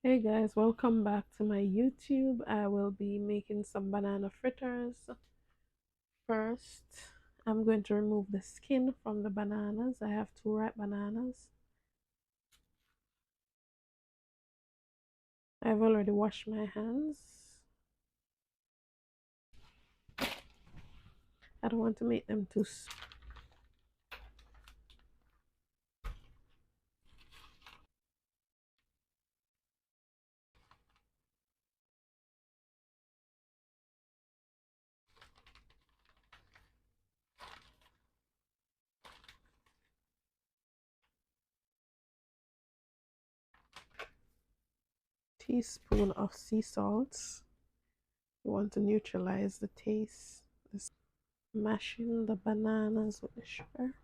Hey guys, welcome back to my YouTube. I will be making some banana fritters. First, I'm going to remove the skin from the bananas. I have two ripe bananas. I've already washed my hands. I don't want to make them too teaspoon of sea salt. You want to neutralize the taste. Just mashing the bananas with the sugar.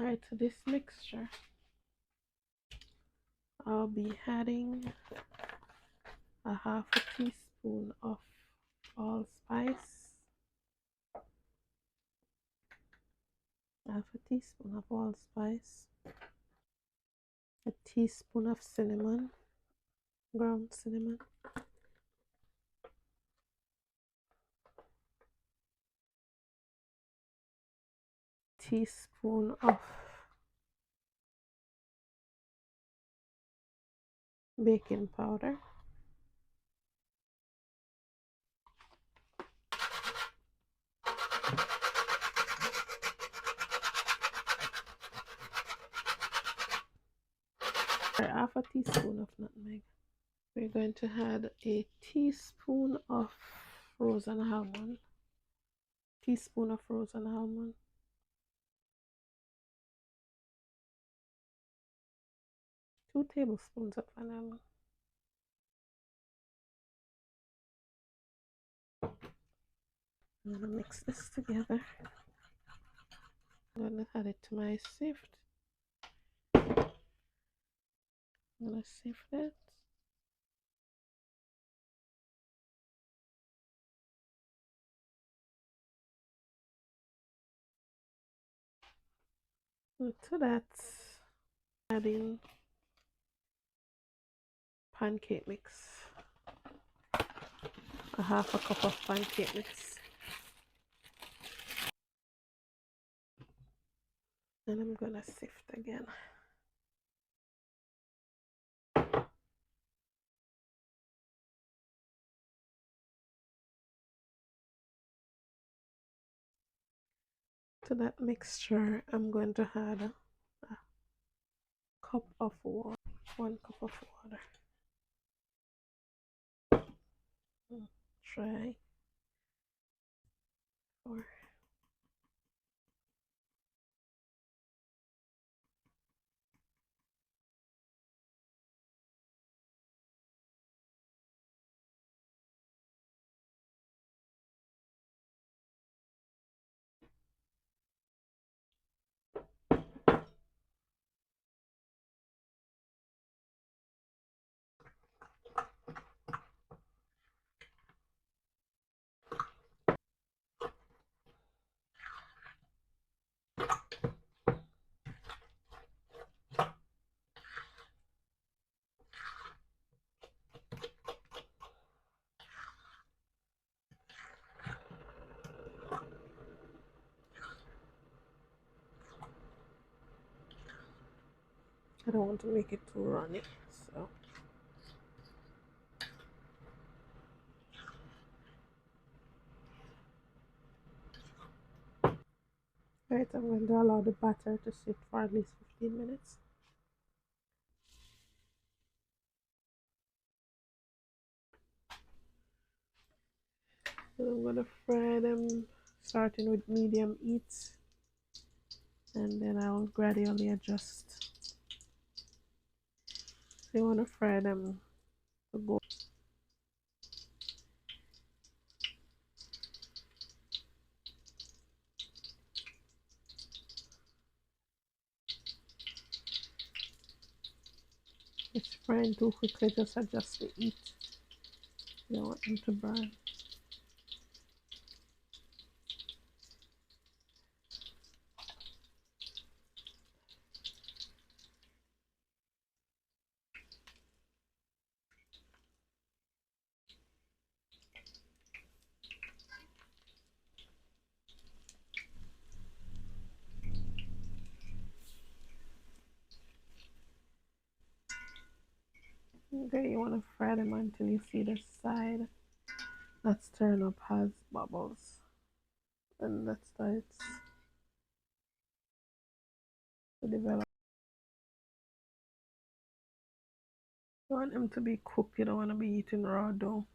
Alright, to this mixture, I'll be adding a half a teaspoon of allspice, half a teaspoon of allspice, a teaspoon of cinnamon, ground cinnamon, teaspoon of baking powder, or half a teaspoon of nutmeg. We're going to add a teaspoon of rose and almond, teaspoon of rose and almond, 2 tablespoons of vanilla. I'm gonna mix this together. I'm gonna add it to my sift. I'm gonna sift it. And to that, adding pancake mix, a half a cup of pancake mix. And I'm gonna sift again. To that mixture, I'm going to add a cup of water, 1 cup of water. Try 4. I don't want to make it too runny, so right, I'm going to allow the batter to sit for at least 15 minutes. And I'm going to fry them starting with medium heat, and then I'll gradually adjust. So you want to fry them to go. It's frying too quickly, just adjust the heat. You don't want them to burn. Okay, you want to fry them until you see the side that's turned up has bubbles. And that starts to develop. You want them to be cooked, you don't want to be eating raw dough.